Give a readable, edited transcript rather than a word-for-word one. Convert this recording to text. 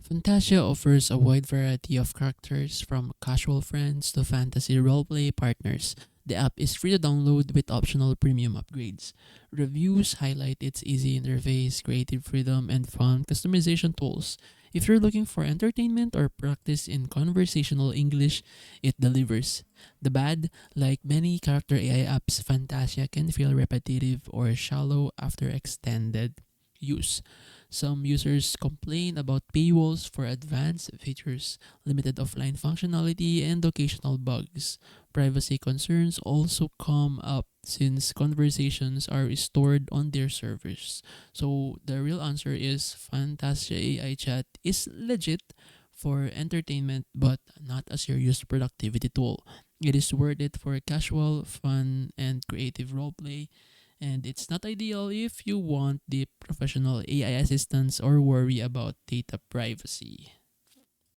Fantasia offers a wide variety of characters from casual friends to fantasy roleplay partners. The app is free to download with optional premium upgrades. Reviews highlight its easy interface, creative freedom, and fun customization tools. If you're looking for entertainment or practice in conversational English, it delivers. The bad, like many character AI apps, Fantasia can feel repetitive or shallow after extended use. Some users complain about paywalls for advanced features, limited offline functionality, and occasional bugs. Privacy concerns also come up since conversations are stored on their servers. So the real answer is Fantasia AI Chat is legit for entertainment but not a serious productivity tool. It is worth it for casual, fun, and creative roleplay, and it's not ideal if you want the professional AI assistance or worry about data privacy.